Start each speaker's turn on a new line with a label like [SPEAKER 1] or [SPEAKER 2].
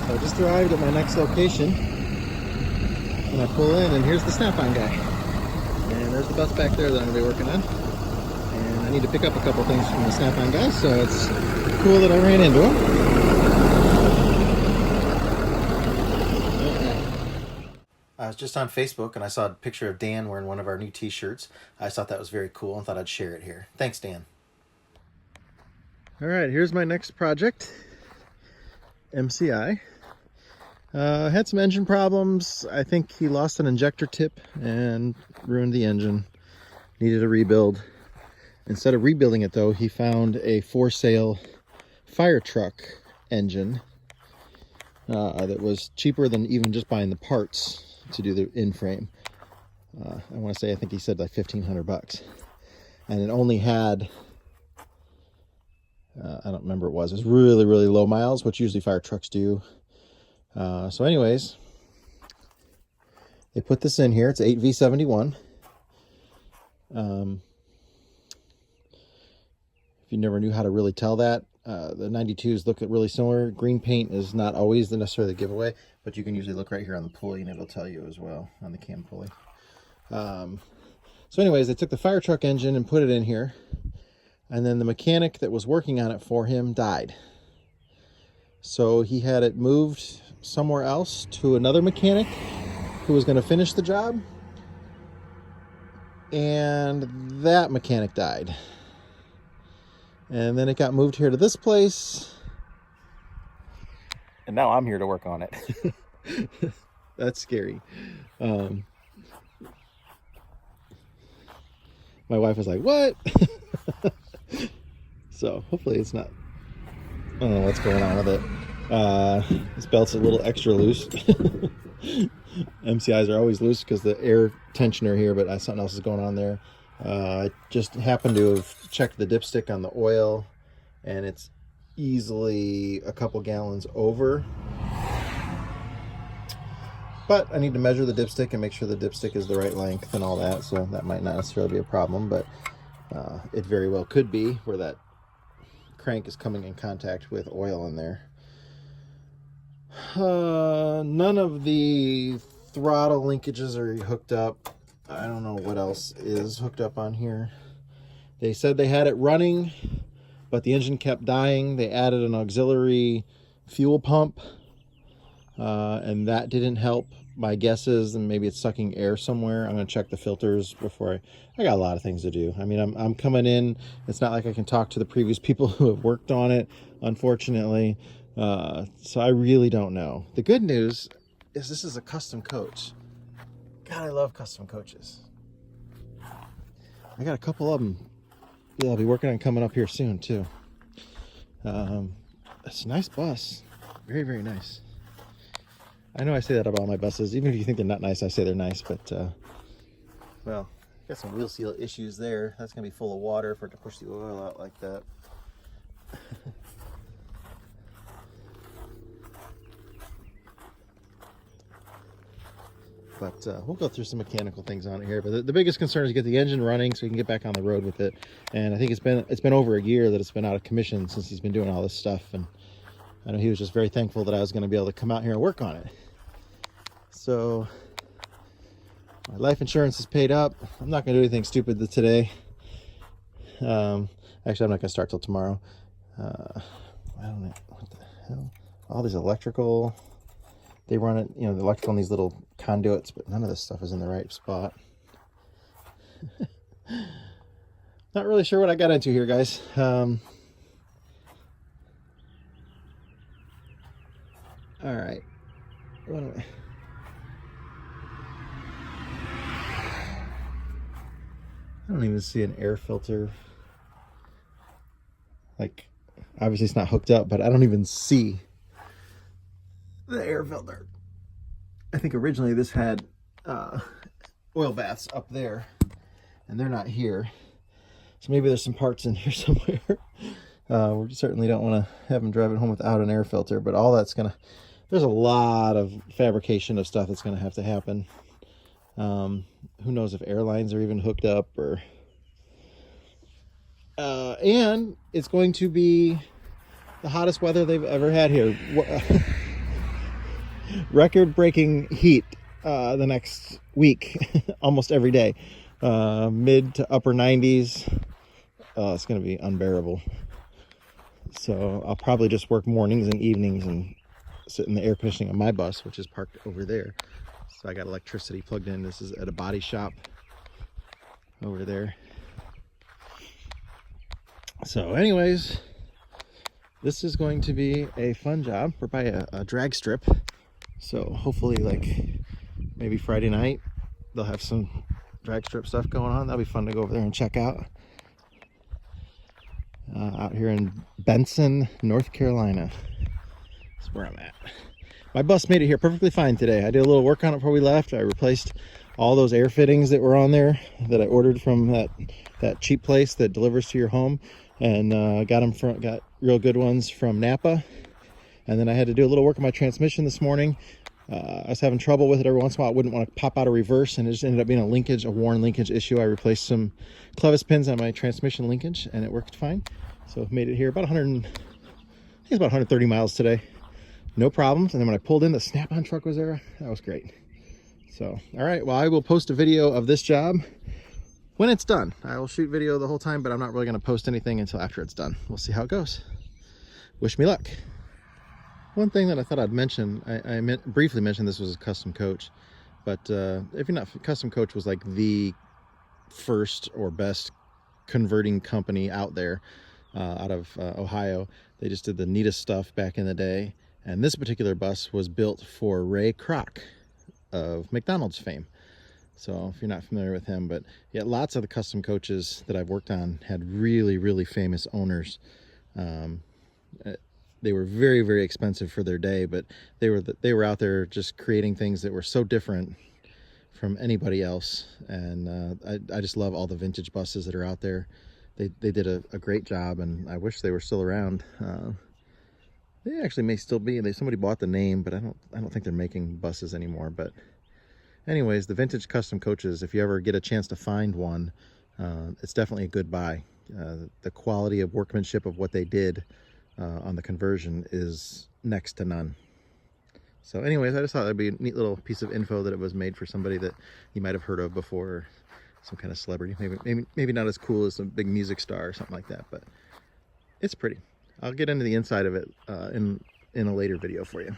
[SPEAKER 1] So I just arrived at my next location, and I pull in, and here's the Snap-on guy. And there's the bus back there that I'm going to be working on. And I need to pick up a couple things from the Snap-on guy, so it's cool that I ran into him. I was just on Facebook, and I saw a picture of Dan wearing one of our new t-shirts. I thought that was very cool and thought I'd share it here. Thanks, Dan. All right, here's my next project, MCI. Had some engine problems. I think he lost an injector tip and ruined the engine. Needed a rebuild. Instead of rebuilding it though, he found a for sale fire truck engine that was cheaper than even just buying the parts to do the in-frame. I want to say, I think he said like $1,500. And it only had, I don't remember what it was really, really low miles, which usually fire trucks do. So anyways, they put this in here. It's 8V71. If you never knew how to really tell that, the 92s look really similar. Green paint is not always the necessarily the giveaway, but you can usually look right here on the pulley and it'll tell you as well on the cam pulley. So anyways, they took the fire truck engine and put it in here, and then the mechanic that was working on it for him died. So he had it moved somewhere else to another mechanic who was going to finish the job, and that mechanic died. And then it got moved here to this place, and now I'm here to work on it. That's scary. My wife was like, what? So hopefully it's not, I don't know what's going on with it. This belt's a little extra loose. MCIs are always loose because the air tensioner here, but something else is going on there. I just happened to have checked the dipstick on the oil, and it's easily a couple gallons over. But I need to measure the dipstick and make sure the dipstick is the right length and all that, so that might not necessarily be a problem, but it very well could be where that crank is coming in contact with oil in there. None of the throttle linkages are hooked up. I don't know what else is hooked up on here. They said they had it running, but the engine kept dying. They added an auxiliary fuel pump, and that didn't help. My guess is, and maybe it's sucking air somewhere. I'm going to check the filters before I got a lot of things to do. I mean, I'm coming in. It's not like I can talk to the previous people who have worked on it, unfortunately. So I really don't know. The good news is this is a custom coach. God, I love custom coaches. I got a couple of them that I'll be working on coming up here soon too. It's a nice bus. Very, very nice. I know I say that about all my buses. Even if you think they're not nice, I say they're nice. But, well, got some wheel seal issues there. That's going to be full of water for it to push the oil out like that. But we'll go through some mechanical things on it here. But the biggest concern is to get the engine running so we can get back on the road with it. And I think it's been over a year that it's been out of commission since he's been doing all this stuff. And I know he was just very thankful that I was going to be able to come out here and work on it. So my life insurance is paid up. I'm not going to do anything stupid today. Actually, I'm not going to start till tomorrow. I don't know what the hell. All these electrical, they run it, you know, the electrical in these little conduits, but none of this stuff is in the right spot. Not really sure what I got into here, guys. All right. What do I don't even see an air filter. Like, obviously it's not hooked up, but I don't even see the air filter. I think originally this had oil baths up there, and they're not here. So maybe there's some parts in here somewhere. We certainly don't want to have them driving home without an air filter, but all that's gonna, there's a lot of fabrication of stuff that's gonna have to happen. Who knows if airlines are even hooked up, or and it's going to be the hottest weather they've ever had here. record-breaking heat the next week, almost every day. Mid to upper 90s. It's going to be unbearable. So I'll probably just work mornings and evenings and sit in the air conditioning on my bus, which is parked over there. So I got electricity plugged in. This is at a body shop over there. So anyways, this is going to be a fun job. We're by a drag strip. So hopefully like maybe Friday night, they'll have some drag strip stuff going on. That'll be fun to go over there and check out. Out here in Benson, North Carolina. That's where I'm at. My bus made it here perfectly fine today. I did a little work on it before we left. I replaced all those air fittings that were on there that I ordered from that cheap place that delivers to your home, and got real good ones from Napa. And then I had to do a little work on my transmission this morning. I was having trouble with it every once in a while. I wouldn't want to pop out of reverse, and it just ended up being a worn linkage issue. I replaced some clevis pins on my transmission linkage, and it worked fine. So made it here about 100, I think it's about 130 miles today. No problems. And then when I pulled in, the Snap-on truck was there. That was great. So, all right. Well, I will post a video of this job when it's done. I will shoot video the whole time, but I'm not really going to post anything until after it's done. We'll see how it goes. Wish me luck. One thing that I thought I'd mention, I briefly mentioned this was a Custom Coach, but if you're not, Custom Coach was like the first or best converting company out there, out of Ohio. They just did the neatest stuff back in the day. And this particular bus was built for Ray Kroc of McDonald's fame. So if you're not familiar with him, but yeah, lots of the custom coaches that I've worked on had really, really famous owners. They were very, very expensive for their day, but they were out there just creating things that were so different from anybody else. And I just love all the vintage buses that are out there. They did a great job, and I wish they were still around. They actually may still be. Somebody bought the name, but I don't think they're making buses anymore. But anyways, the vintage custom coaches, if you ever get a chance to find one, it's definitely a good buy. The quality of workmanship of what they did on the conversion is next to none. So anyways, I just thought that'd be a neat little piece of info that it was made for somebody that you might have heard of before, some kind of celebrity. Maybe not as cool as a big music star or something like that, but it's pretty. I'll get into the inside of it in a later video for you.